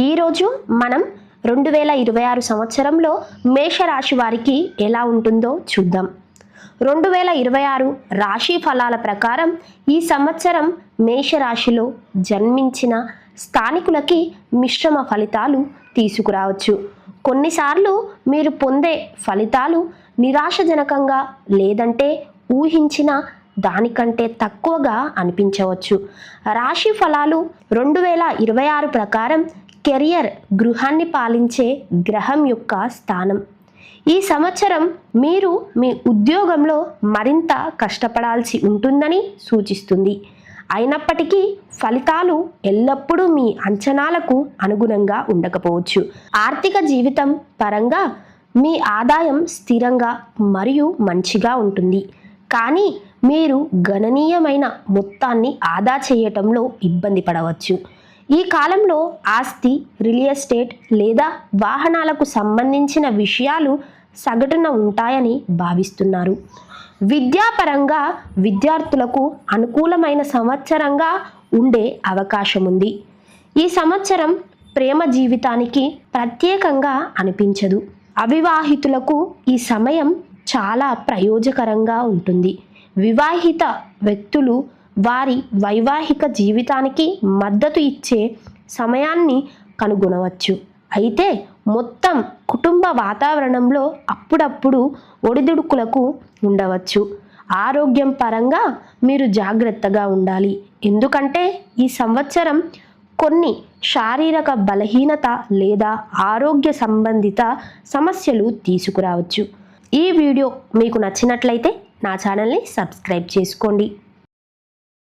ఈరోజు మనం 2026 సంవత్సరంలో మేషరాశి వారికి ఎలా ఉంటుందో చూద్దాం. 2026 రాశి ఫలాల ప్రకారం ఈ సంవత్సరం మేషరాశిలో జన్మించిన స్థానికులకి మిశ్రమ ఫలితాలు తీసుకురావచ్చు. కొన్నిసార్లు మీరు పొందే ఫలితాలు నిరాశజనకంగా లేదంటే ఊహించిన దానికంటే తక్కువగా అనిపించవచ్చు. రాశి ఫలాలు 2026 ప్రకారం కెరియర్ గృహాన్ని పాలించే గ్రహం యొక్క స్థానం. ఈ సంవత్సరం మీరు మీ ఉద్యోగంలో మరింత కష్టపడాల్సి ఉంటుందని సూచిస్తుంది. అయినప్పటికీ ఫలితాలు ఎల్లప్పుడూ మీ అంచనాలకు అనుగుణంగా ఉండకపోవచ్చు. ఆర్థిక జీవితం పరంగా మీ ఆదాయం స్థిరంగా మరియు మంచిగా ఉంటుంది, కానీ మీరు గణనీయమైన మొత్తాన్ని ఆదా చేయటంలో ఇబ్బంది పడవచ్చు. ఈ కాలంలో ఆస్తి, రియల్ ఎస్టేట్ లేదా వాహనాలకు సంబంధించిన విషయాలు సగటున ఉంటాయని భావిస్తున్నారు. విద్యాపరంగా విద్యార్థులకు అనుకూలమైన సంవత్సరంగా ఉండే అవకాశం ఉంది. ఈ సంవత్సరం ప్రేమ జీవితానికి ప్రత్యేకంగా అనిపించదు. అవివాహితులకు ఈ సమయం చాలా ప్రయోజకరంగా ఉంటుంది. వివాహిత వ్యక్తులు వారి వైవాహిక జీవితానికి మద్దతు ఇచ్చే సమయాన్ని కనుగొనవచ్చు. అయితే మొత్తం కుటుంబ వాతావరణంలో అప్పుడప్పుడు ఒడిదుడుకులకు ఉండవచ్చు. ఆరోగ్యం పరంగా మీరు జాగ్రత్తగా ఉండాలి, ఎందుకంటే ఈ సంవత్సరం కొన్ని శారీరక బలహీనత లేదా ఆరోగ్య సంబంధిత సమస్యలు తీసుకురావచ్చు. ఈ వీడియో మీకు నచ్చినట్లయితే నా ఛానల్ని సబ్స్క్రైబ్ చేసుకోండి.